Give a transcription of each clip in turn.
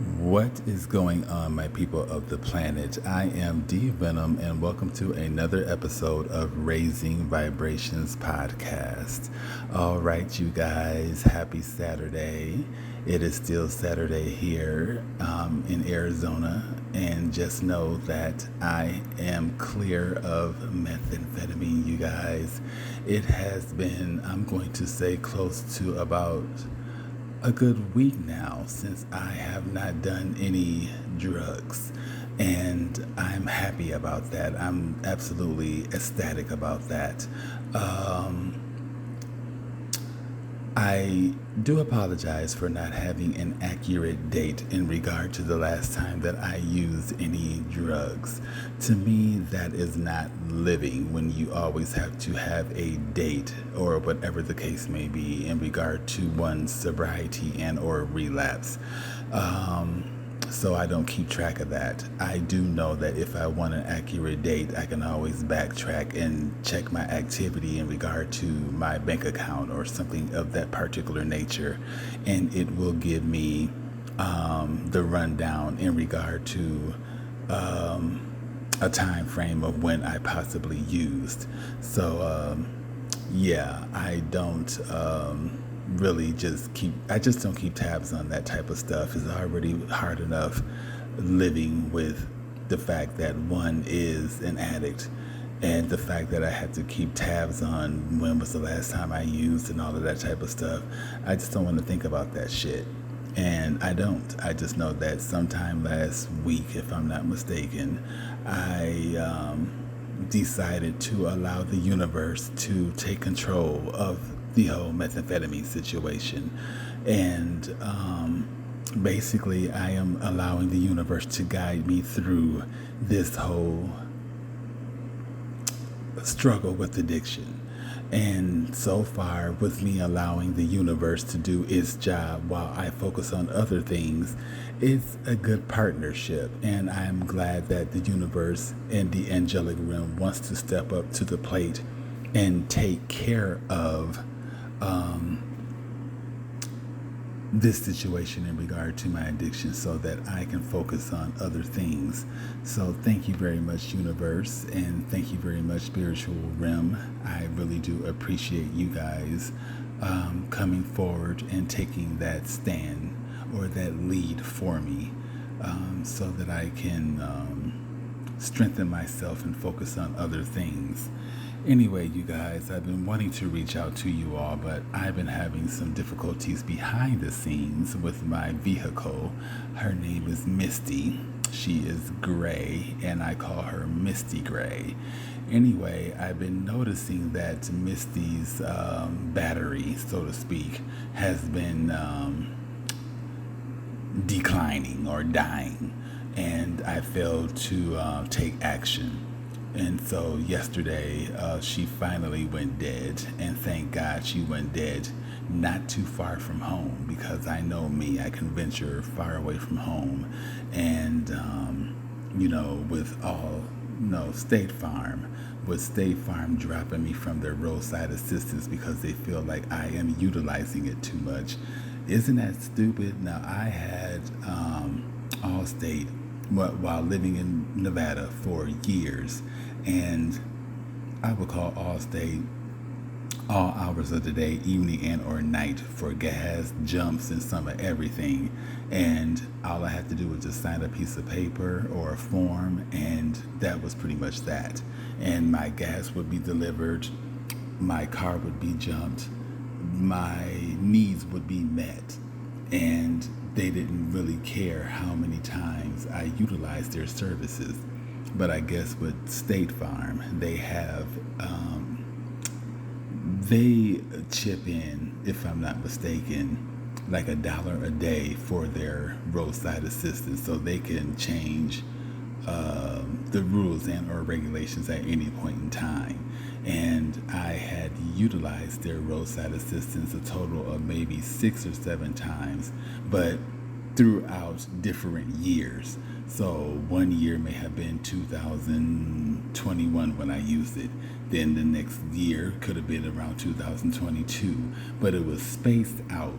What is going on, my people of the planet? I am D Venom, and welcome to another episode of Raising Vibrations Podcast. All right, you guys, happy Saturday. It is still Saturday here in Arizona, and just know that I am clear of methamphetamine, you guys. It has been, I'm going to say, close to about a good week now since I have not done any drugs. And I'm happy about that. I'm absolutely ecstatic about that. Um, I do apologize for not having an accurate date in regard to the last time that I used any drugs. To me, that is not living when you always have to have a date or whatever the case may be in regard to one's sobriety and or relapse. So I don't keep track of that. I do know that if I want an accurate date, I can always backtrack and check my activity in regard to my bank account or something of that particular nature, and it will give me the rundown in regard to a time frame of when I possibly used. So yeah, I don't really I just don't keep tabs on that type of stuff. It's already hard enough living with the fact that one is an addict, and the fact that I had to keep tabs on when was the last time I used and all of that type of stuff. I just don't want to think about that shit. And I don't. I just know that sometime last week, if I'm not mistaken, I decided to allow the universe to take control of the whole methamphetamine situation. And basically, I am allowing the universe to guide me through this whole struggle with addiction. And so far, with me allowing the universe to do its job while I focus on other things, it's a good partnership. And I'm glad that the universe and the angelic realm wants to step up to the plate and take care of this situation in regard to my addiction so that I can focus on other things. So thank you very much, universe, and thank you very much, spiritual realm. I really do appreciate you guys coming forward and taking that stand or that lead for me, so that I can strengthen myself and focus on other things. Anyway, you guys, I've been wanting to reach out to you all, but I've been having some difficulties behind the scenes with my vehicle. Her name is Misty. She is gray, and I call her Misty Gray. Anyway, I've been noticing that Misty's battery, so to speak, has been declining or dying, and I failed to take action. And so yesterday, she finally went dead, and thank God she went dead not too far from home, because I know me, I can venture far away from home. And, with all, with State Farm dropping me from their roadside assistance because they feel like I am utilizing it too much. Isn't that stupid? Now, I had Allstate while living in Nevada for years, and I would call Allstate all hours of the day, evening and or night, for gas, jumps, and some of everything. And all I had to do was just sign a piece of paper or a form, and that was pretty much that. And my gas would be delivered, my car would be jumped, my needs would be met, and they didn't really care how many times I utilized their services. But I guess with State Farm, they have, they chip in, if I'm not mistaken, like $1 a day for their roadside assistance, so they can change the rules and or regulations at any point in time. And I had utilized their roadside assistance a total of maybe 6 or 7 times, but throughout different years. So one year may have been 2021 when I used it. Then the next year could have been around 2022, but it was spaced out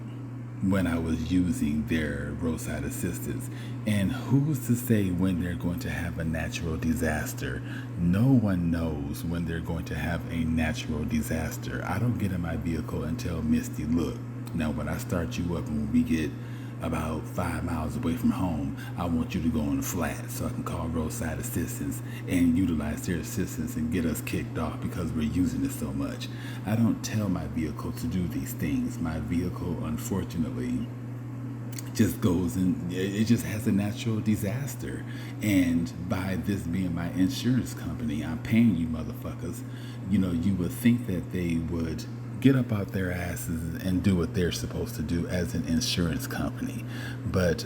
when I was using their roadside assistance. And who's to say when they're going to have a natural disaster? No one knows when they're going to have a natural disaster. I don't get in my vehicle and tell Misty, look, now when I start you up and when we get about 5 miles away from home, I want you to go on the flat so I can call roadside assistance and utilize their assistance and get us kicked off because we're using it so much. I don't tell my vehicle to do these things. My vehicle, unfortunately, just goes and it just has a natural disaster. And by this being my insurance company, I'm paying you motherfuckers. You would think that they would get up out their asses and do what they're supposed to do as an insurance company. But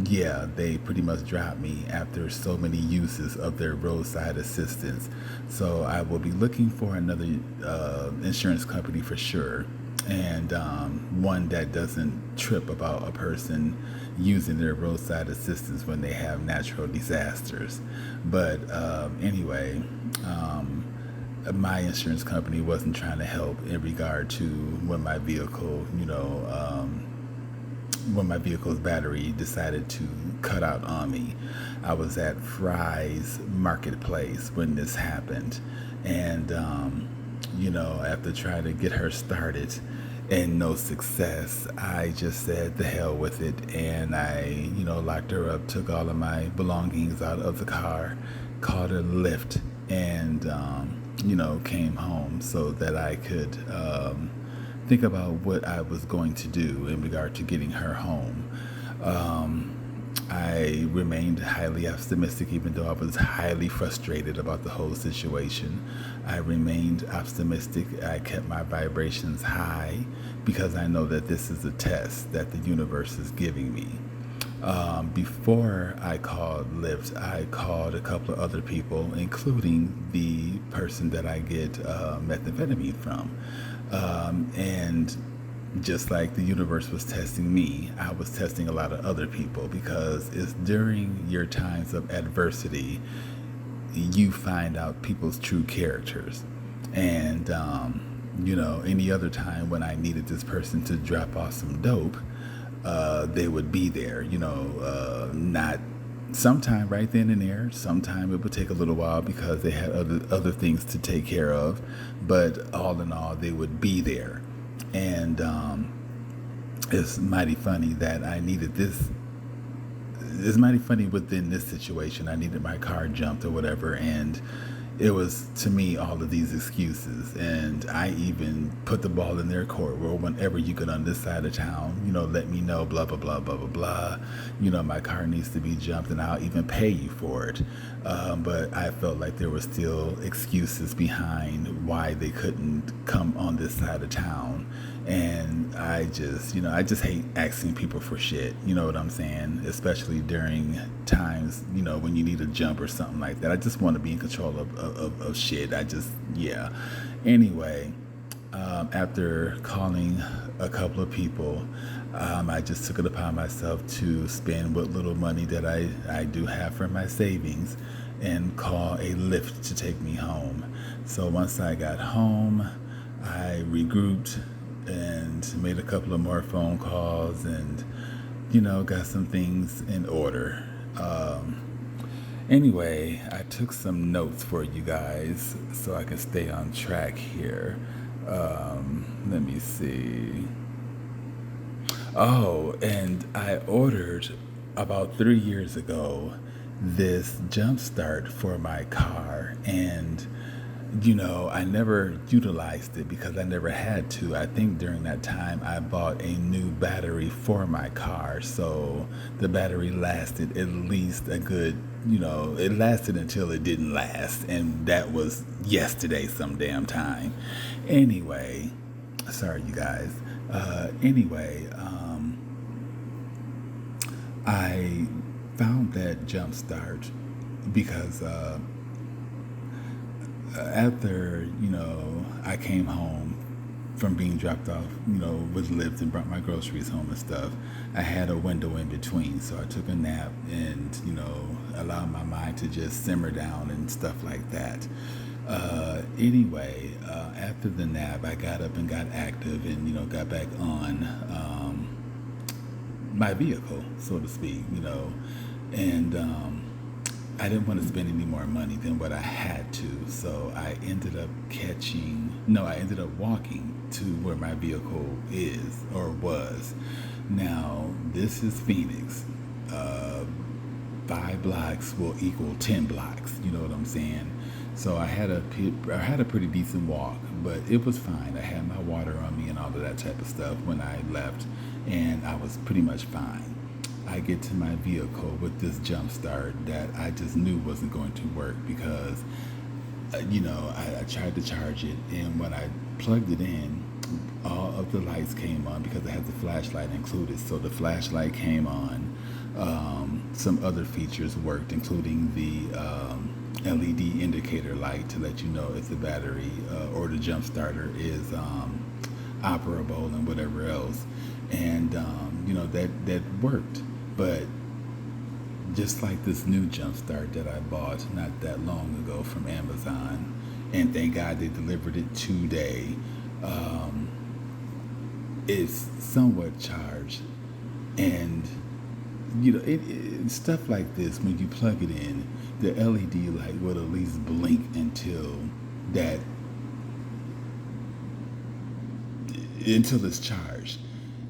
yeah, they pretty much dropped me after so many uses of their roadside assistance. So I will be looking for another insurance company for sure, and one that doesn't trip about a person using their roadside assistance when they have natural disasters. But anyway, my insurance company wasn't trying to help in regard to when my vehicle, when my vehicle's battery decided to cut out on me. I was at Fry's Marketplace when this happened. And, after trying to get her started and no success, I just said the hell with it. And I, locked her up, took all of my belongings out of the car, called a Lyft, and, came home so that I could think about what I was going to do in regard to getting her home. I remained highly optimistic, even though I was highly frustrated about the whole situation. I remained optimistic. I kept my vibrations high because I know that this is a test that the universe is giving me. Before I called Lyft, I called a couple of other people, including the person that I get methamphetamine from. And just like the universe was testing me, I was testing a lot of other people, because it's during your times of adversity you find out people's true characters. And, any other time when I needed this person to drop off some dope, they would be there, not sometime right then and there. Sometime it would take a little while because they had other things to take care of. But all in all, they would be there. And it's mighty funny that I needed this. It's mighty funny within this situation. I needed my car jumped or whatever. And it was, to me, all of these excuses. And I even put the ball in their court, where whenever you get on this side of town, let me know, blah, blah, blah, blah, blah, blah. My car needs to be jumped and I'll even pay you for it. But I felt like there were still excuses behind why they couldn't come on this side of town. And I just hate asking people for shit. You know what I'm saying? Especially during times, when you need a jump or something like that. I just want to be in control of shit. Yeah. Anyway, after calling a couple of people, I just took it upon myself to spend what little money that I do have from my savings and call a Lyft to take me home. So once I got home, I regrouped and made a couple of more phone calls and, got some things in order. Anyway, I took some notes for you guys so I can stay on track here. Let me see. Oh, and I ordered about 3 years ago this jump start for my car, and I never utilized it because I never had to. I think during that time I bought a new battery for my car, so the battery lasted at least a good, it lasted until it didn't last, and that was yesterday some damn time. Anyway, sorry you guys. I found that jump start because after, I came home from being dropped off, with Lyft and brought my groceries home and stuff, I had a window in between. So I took a nap and, allowed my mind to just simmer down and stuff like that. Anyway, after the nap, I got up and got active and, got back on my vehicle, so to speak, and I didn't want to spend any more money than what I had to, so I ended up I ended up walking to where my vehicle is or was. Now, this is Phoenix. 5 blocks will equal 10 blocks. You know what I'm saying? So I had a pretty decent walk, but it was fine. I had my water on me and all of that type of stuff when I left, and I was pretty much fine. I get to my vehicle with this jump start that I just knew wasn't going to work because, I tried to charge it, and when I plugged it in, all of the lights came on because it has the flashlight included. So the flashlight came on. Some other features worked, including the LED indicator light to let you know if the battery or the jump starter is operable and whatever else. And that worked. But just like this new jump start that I bought not that long ago from Amazon, and thank God they delivered it today, it's somewhat charged. And stuff like this, when you plug it in, the LED light will at least blink until it's charged,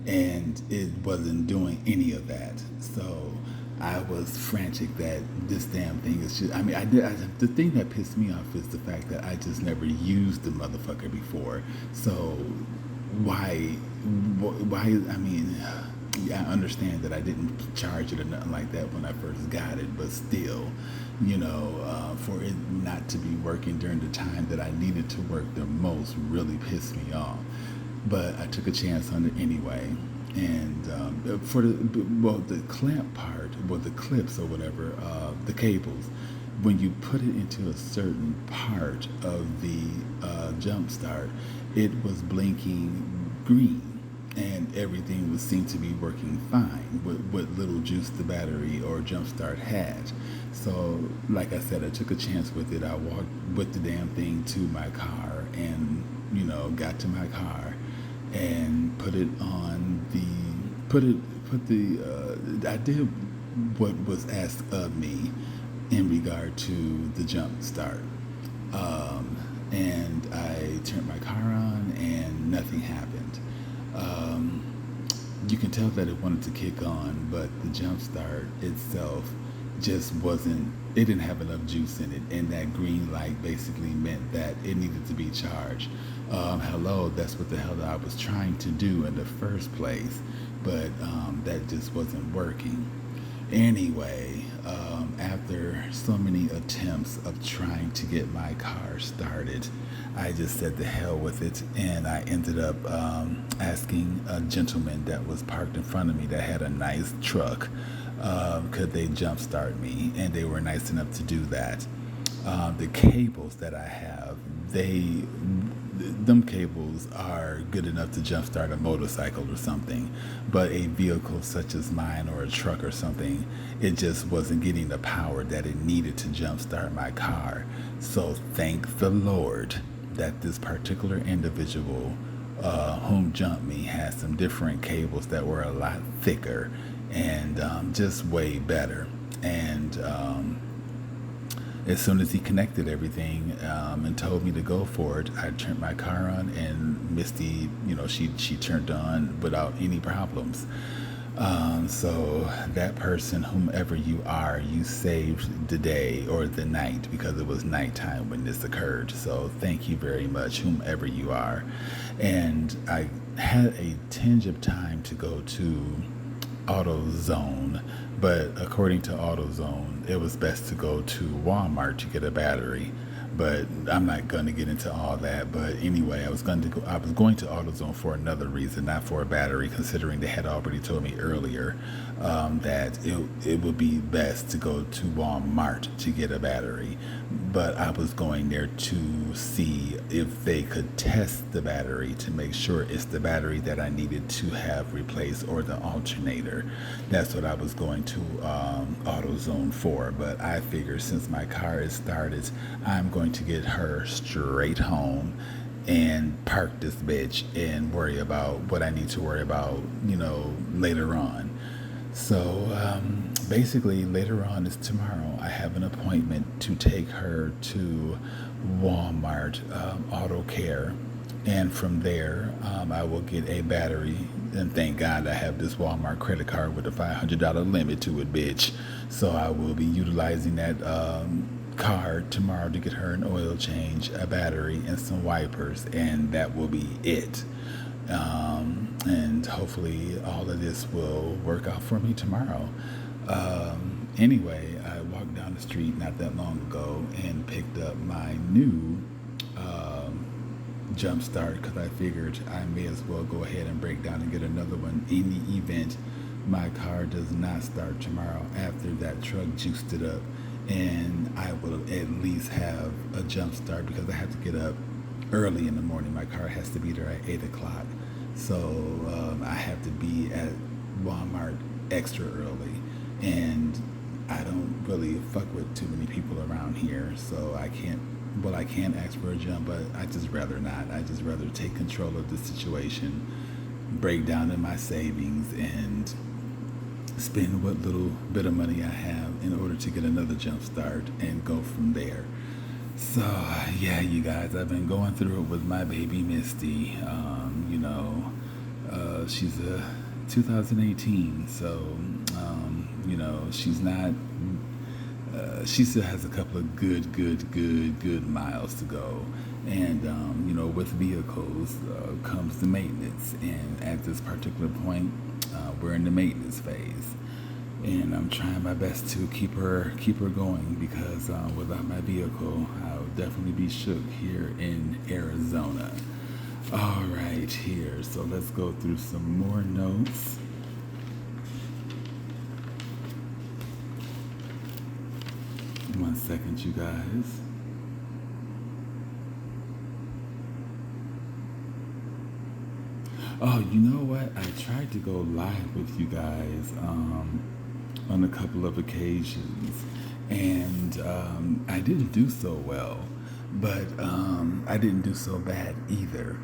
and it wasn't doing any of that. So I was frantic that this damn thing is just, the thing that pissed me off is the fact that I just never used the motherfucker before. So why, I understand that I didn't charge it or nothing like that when I first got it, but still, for it not to be working during the time that I needed to work the most really pissed me off. But I took a chance on it anyway. And for the clamp part, the clips or whatever, the cables, when you put it into a certain part of the jump start, it was blinking green, and everything would seem to be working fine with what little juice the battery or jump start had. So, like I said, I took a chance with it. I walked with the damn thing to my car, and got to my car and put it on I did what was asked of me in regard to the jump start. And I turned my car on and nothing happened. You can tell that it wanted to kick on, but the jump start itself just it didn't have enough juice in it, and that green light basically meant that it needed to be charged. Hello, that's what the hell I was trying to do in the first place, but that just wasn't working. Anyway, after so many attempts of trying to get my car started, I just said the hell with it, and I ended up asking a gentleman that was parked in front of me that had a nice truck, could they jump start me, and they were nice enough to do that. The cables that I have, them cables are good enough to jumpstart a motorcycle or something, but a vehicle such as mine or a truck or something, it just wasn't getting the power that it needed to jumpstart my car. So thank the Lord that this particular individual whom jumped me had some different cables that were a lot thicker and just way better. And as soon as he connected everything and told me to go for it, I turned my car on, and Misty, she turned on without any problems. So that person, whomever you are, you saved the day or the night, because it was nighttime when this occurred. So thank you very much, whomever you are. And I had a tinge of time to go to AutoZone, but according to AutoZone, it was best to go to Walmart to get a battery. But I'm not going to get into all that. But anyway, I was going to AutoZone for another reason, not for a battery, considering they had already told me earlier that it would be best to go to Walmart to get a battery. But I was going there to see if they could test the battery to make sure it's the battery that I needed to have replaced or the alternator. That's what I was going to AutoZone for. But I figured since my car is started, I'm going to get her straight home and park this bitch and worry about what I need to worry about, later on. So basically, later on is tomorrow. I have an appointment to take her to Walmart Auto Care, and from there, I will get a battery. And thank God I have this Walmart credit card with a $500 limit to it, bitch. So I will be utilizing that card tomorrow to get her an oil change, a battery, and some wipers, and that will be it. And hopefully all of this will work out for me tomorrow. Anyway, I walked down the street not that long ago and picked up my new jump start because I figured I may as well go ahead and break down and get another one in the event my car does not start tomorrow after that truck juiced it up. And I will at least have a jump start because I have to get up early in the morning. My car has to be there at 8 o'clock. So I have to be at Walmart extra early. And I don't really fuck with too many people around here. So I can ask for a jump, but I just rather not. I just rather take control of the situation, break down in my savings, and spend what little bit of money I have in order to get another jump start and go from there. So yeah, you guys, I've been going through it with my baby Misty. She's a 2018, so she's not. She still has a couple of good miles to go, and with vehicles comes the maintenance, and at this particular point, we're in the maintenance phase, and I'm trying my best to keep her going because without my vehicle, I would definitely be shook here in Arizona. All right, here. So let's go through some more notes. One second, you guys. Oh, you know what? I tried to go live with you guys on a couple of occasions, and I didn't do so well, but I didn't do so bad either.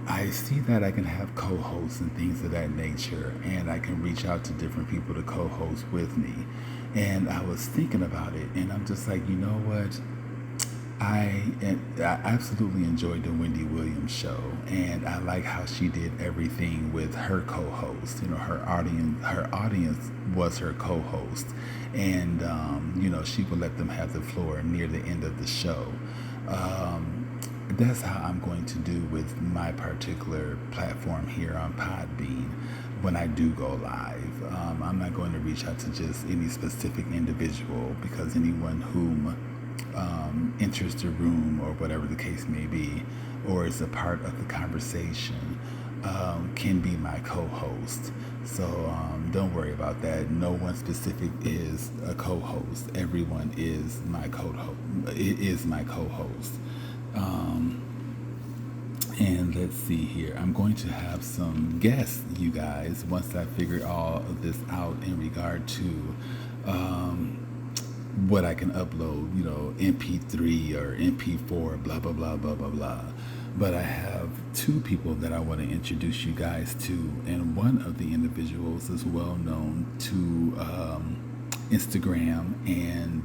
I see that I can have co-hosts and things of that nature, and I can reach out to different people to co-host with me. And I was thinking about it, and I'm just like, you know what? I absolutely enjoyed the Wendy Williams show, and I like how she did everything with her co-host. Her audience was her co-host, and she would let them have the floor near the end of the show. That's how I'm going to do with my particular platform here on Podbean when I do go live. I'm not going to reach out to just any specific individual because anyone whom enters the room or whatever the case may be, or is a part of the conversation, can be my co-host. So don't worry about that. No one specific is a co-host. Everyone is my co-host. It is my co-host. And let's see here. I'm going to have some guests, you guys, once I figure all of this out in regard to what I can upload, MP3 or MP4, blah, blah, blah, blah, blah, blah. But I have two people that I want to introduce you guys to, and one of the individuals is well known to Instagram and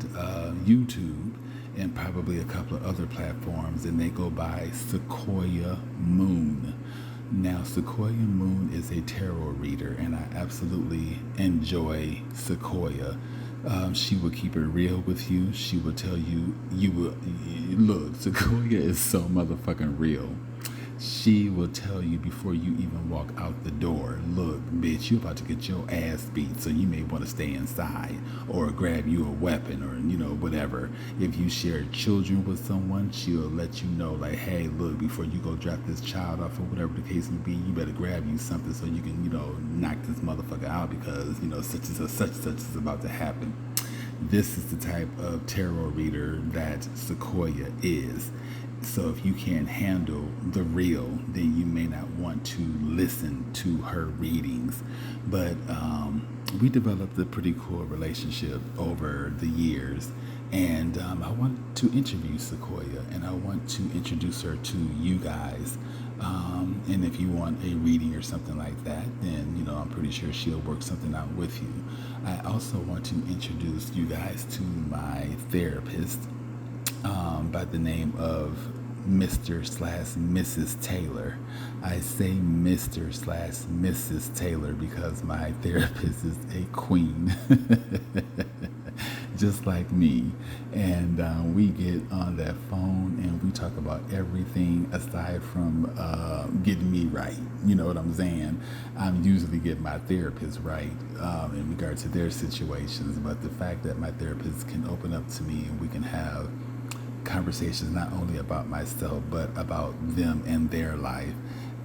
YouTube, and probably a couple of other platforms, and they go by Sequoia Moon. Now, Sequoia Moon is a tarot reader, and I absolutely enjoy Sequoia. She will keep it real with you. She will tell you, look, Sequoia is so motherfucking real. She will tell you before you even walk out the door, look, bitch, you're about to get your ass beat, so you may want to stay inside, or grab you a weapon, or, whatever. If you share children with someone, she'll let you know, like, hey, look, before you go drop this child off, or whatever the case may be, you better grab you something so you can, knock this motherfucker out because, such is about to happen. This is the type of tarot reader that Sequoia is. So if you can't handle the real, then you may not want to listen to her readings. But we developed a pretty cool relationship over the years. And I want to interview Sequoia and I want to introduce her to you guys. And if you want a reading or something like that, then, I'm pretty sure she'll work something out with you. I also want to introduce you guys to my therapist by the name of Mr. slash Mrs. Taylor. I say Mr. slash Mrs. Taylor because my therapist is a queen, just like me. And we get on that phone and we talk about everything aside from getting me right. You know what I'm saying? I'm usually getting my therapist right in regard to their situations, but the fact that my therapist can open up to me and we can have conversations not only about myself but about them and their life.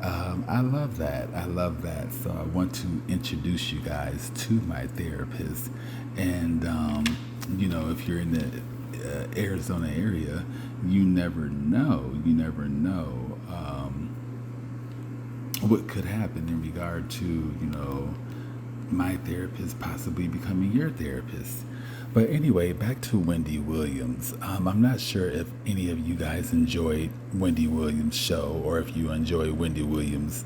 I love that. I love that. So I want to introduce you guys to my therapist. And, if you're in the Arizona area, you never know. You never know what could happen in regard to, my therapist possibly becoming your therapist. But anyway, back to Wendy Williams. I'm not sure if any of you guys enjoyed Wendy Williams' show or if you enjoy Wendy Williams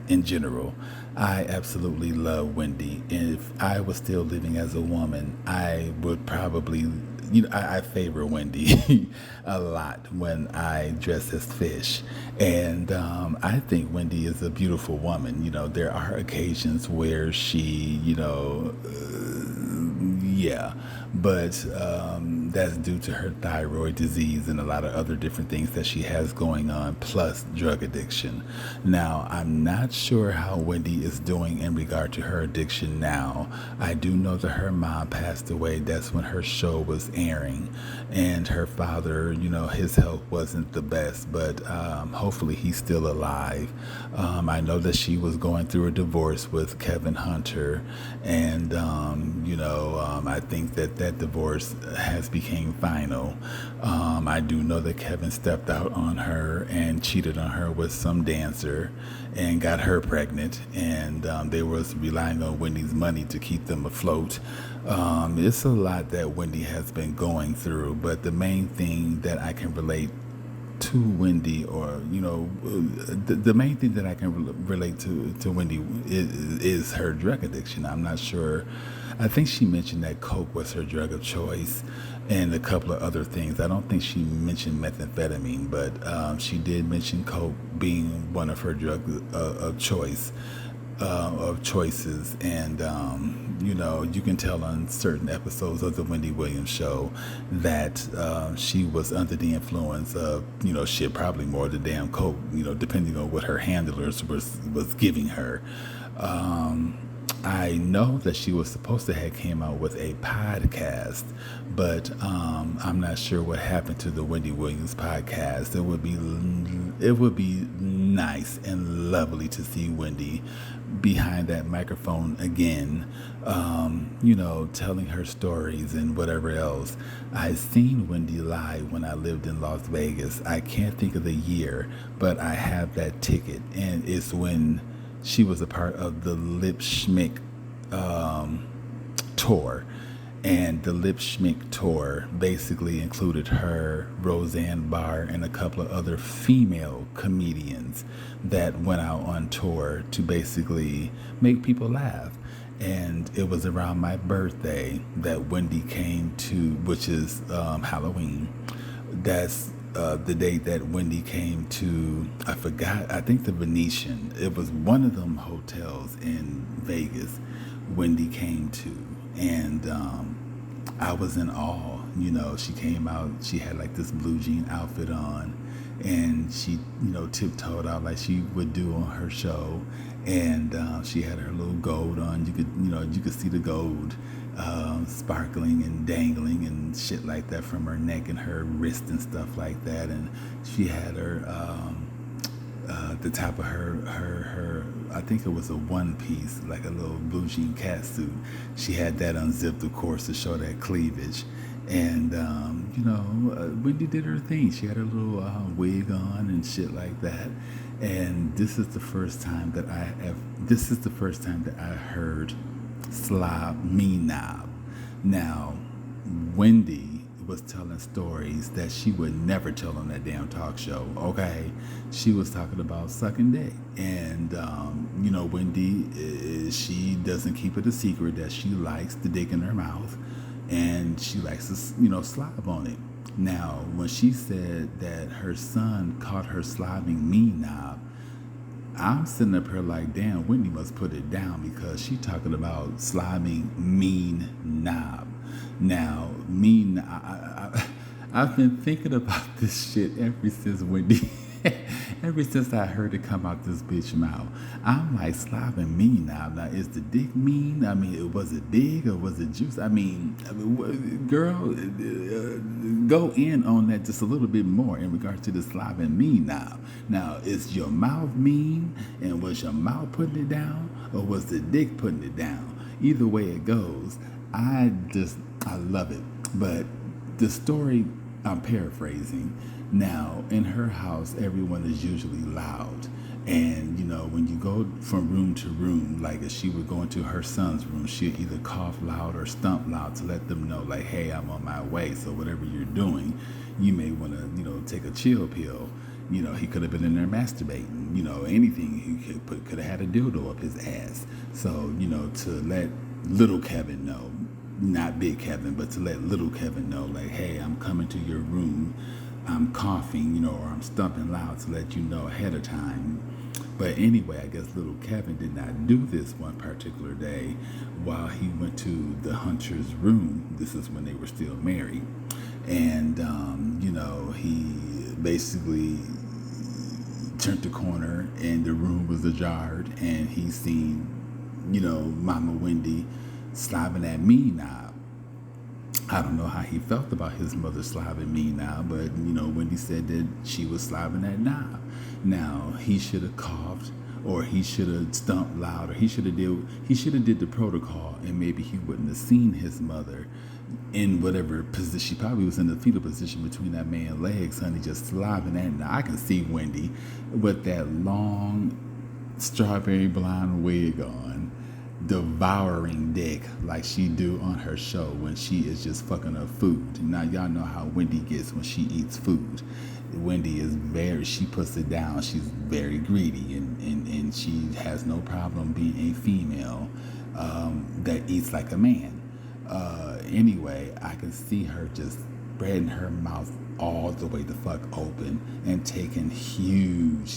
in general. I absolutely love Wendy. And if I was still living as a woman, I would probably, I favor Wendy a lot when I dress as fish. And I think Wendy is a beautiful woman. There are occasions where she, yeah, but that's due to her thyroid disease and a lot of other different things that she has going on, plus drug addiction. Now, I'm not sure how Wendy is doing in regard to her addiction now. I do know that her mom passed away. That's when her show was airing, and her father, his health wasn't the best, but hopefully he's still alive. I know that she was going through a divorce with Kevin Hunter, and I think that divorce has became final. I do know that Kevin stepped out on her and cheated on her with some dancer and got her pregnant, and they was relying on Wendy's money to keep them afloat. It's a lot that Wendy has been going through, but the main thing that I can relate to Wendy, or the main thing that I can relate to Wendy is her drug addiction. I'm not sure. I think she mentioned that coke was her drug of choice, and a couple of other things. I don't think she mentioned methamphetamine, but she did mention coke being one of her drugs of choice. Of choices, and you can tell on certain episodes of the Wendy Williams show that she was under the influence of shit, probably more than damn coke, depending on what her handlers was giving her. I know that she was supposed to have came out with a podcast, but I'm not sure what happened to the Wendy Williams podcast. It would be nice and lovely to see Wendy behind that microphone again, telling her stories and whatever else. I seen Wendy live when I lived in Las Vegas. I can't think of the year, but I have that ticket, and it's when she was a part of the Lip Schmick tour. And the Lip Schmick tour basically included her, Roseanne Barr, and a couple of other female comedians that went out on tour to basically make people laugh. And it was around my birthday that Wendy came to, which is Halloween. That's the date that Wendy came to, I forgot, I think the Venetian. It was one of them hotels in Vegas Wendy came to. And I was in awe. She came out, she had like this blue jean outfit on, and she, tiptoed out like she would do on her show. And she had her little gold on. You could see the gold sparkling and dangling and shit like that from her neck and her wrist and stuff like that. And she had her the top of her I think it was a one piece, like a little blue jean catsuit. She had that unzipped, of course, to show that cleavage. And Wendy did her thing. She had her little wig on and shit like that. And this is the first time that I heard slob me knob. Now, Wendy was telling stories that she would never tell on that damn talk show, okay? She was talking about sucking dick. And, Wendy, she doesn't keep it a secret that she likes the dick in her mouth and she likes to, slob on it. Now, when she said that her son caught her slobbing me knob, I'm sitting up here like, damn, Wendy must put it down because she talking about slobbing mean knob. Now, I've been thinking about this shit ever since Wendy, ever since I heard it come out this bitch mouth. I'm like, slobbing mean knob. Now, is the dick mean? I mean, was it big or was it juice? Girl, go in on that just a little bit more in regards to the slobbing mean knob. Now, is your mouth mean and was your mouth putting it down or was the dick putting it down? Either way it goes, I love it. But the story, I'm paraphrasing. Now, in her house, everyone is usually loud. And, when you go from room to room, like if she would go into her son's room, she'd either cough loud or stomp loud to let them know, like, hey, I'm on my way. So whatever you're doing, you may want to, take a chill pill. He could have been in there masturbating, anything. He could have had a dildo up his ass. So, to let little Kevin know, not big Kevin, but to let little Kevin know, like, hey, I'm coming to your room, I'm coughing, or I'm stumping loud to let you know ahead of time. But anyway, I guess little Kevin did not do this one particular day while he went to the hunter's room. This is when they were still married. And, he basically turned the corner and the room was ajar and he seen, Mama Wendy slobbing at me knob. I don't know how he felt about his mother slobbing me knob, but Wendy said that she was slobbing that knob. Now he should have coughed, or he should have stumped loud, or he should have did the protocol, and maybe he wouldn't have seen his mother in whatever position. She probably was in the fetal position between that man's legs, honey, just slobbing that. Now I can see Wendy with that long strawberry blonde wig on, devouring dick like she do on her show when she is just fucking up food. Now y'all know how Wendy gets when she eats food. Wendy is she puts it down. She's very greedy and she has no problem being a female that eats like a man. Anyway, I can see her just spreading her mouth all the way the fuck open and taking huge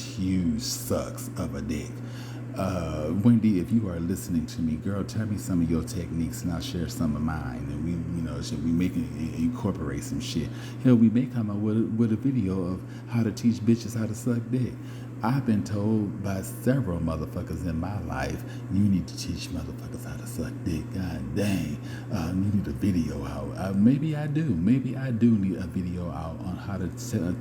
sucks of a dick. Wendy, if you are listening to me, girl, tell me some of your techniques and I'll share some of mine. And should we incorporate some shit? Hell, we may come out with a video of how to teach bitches how to suck dick. I've been told by several motherfuckers in my life, you need to teach motherfuckers how to suck dick. God dang, you need a video out. Maybe I do. Maybe I do need a video out on how to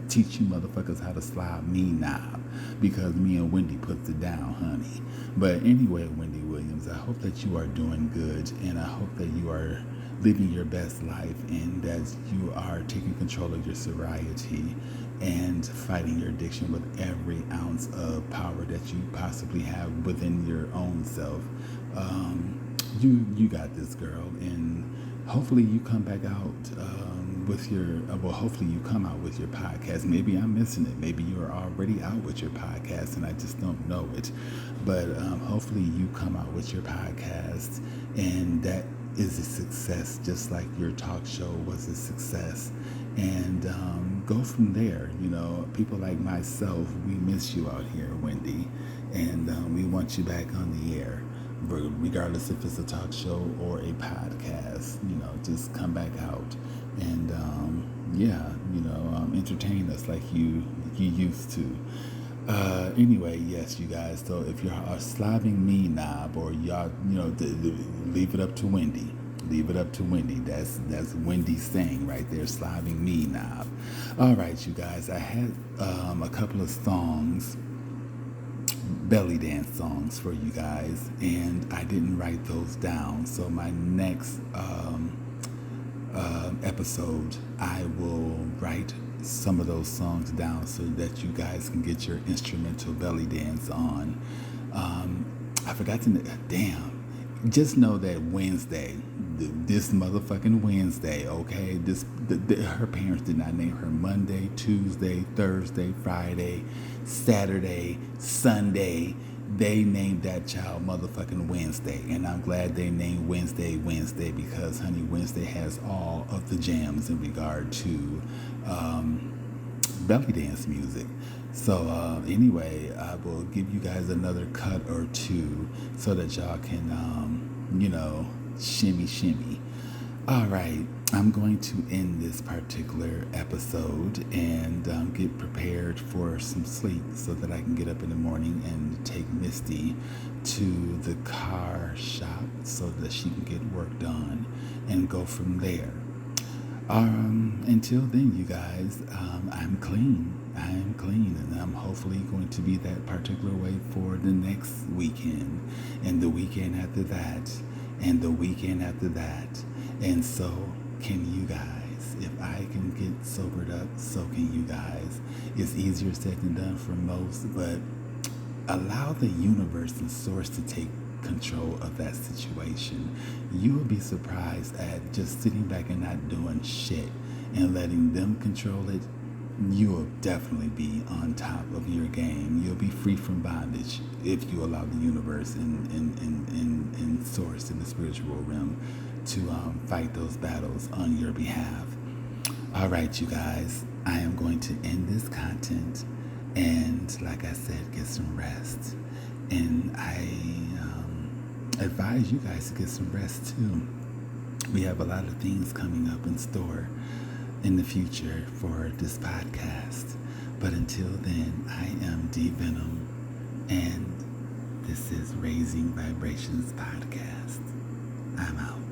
teach you motherfuckers how to slide me knob, because me and Wendy puts it down, honey. But anyway, Wendy Williams, I hope that you are doing good, and I hope that you are living your best life and that you are taking control of your sobriety and fighting your addiction with every ounce of power that you possibly have within your own self. You got this, girl, and hopefully you come back out with your, hopefully you come out with your podcast. Maybe I'm missing it. Maybe you are already out with your podcast and I just don't know it. But hopefully you come out with your podcast and that is a success, just like your talk show was a success. And go from there. People like myself, we miss you out here, Wendy, and we want you back on the air, regardless if it's a talk show or a podcast. Just come back out and entertain us like you used to. Anyway, yes, you guys. So if you're a slobbing me knob, or y'all, leave it up to Wendy. Leave it up to Wendy. That's Wendy's saying right there, slobbing me knob. All right, you guys. I had a couple of songs, belly dance songs for you guys, and I didn't write those down. So my next episode, I will write some of those songs down so that you guys can get your instrumental belly dance on. I forgot to, damn, just know that Wednesday, this motherfucking Wednesday, okay, her parents did not name her Monday, Tuesday, Thursday, Friday, Saturday, Sunday. They named that child motherfucking Wednesday, and I'm glad they named Wednesday because, honey, Wednesday has all of the jams in regard to belly dance music. So anyway, I will give you guys another cut or two so that y'all can, shimmy. All right, I'm going to end this particular episode and get prepared for some sleep so that I can get up in the morning and take Misty to the car shop so that she can get work done and go from there. Until then, you guys, I'm clean. I am clean, and I'm hopefully going to be that particular way for the next weekend, and the weekend after that, and the weekend after that. And so can you guys. If I can get sobered up, so can you guys. It's easier said than done for most, but allow the universe and source to take control of that situation. You will be surprised at just sitting back and not doing shit and letting them control it. You will definitely be on top of your game. You'll be free from bondage if you allow the universe and source in the spiritual realm to fight those battles on your behalf. All right, you guys, I am going to end this content and, like I said, get some rest. And I advise you guys to get some rest too. We have a lot of things coming up in store in the future for this podcast. But until then, I am D Venom, and this is Raising Vibrations Podcast. I'm out.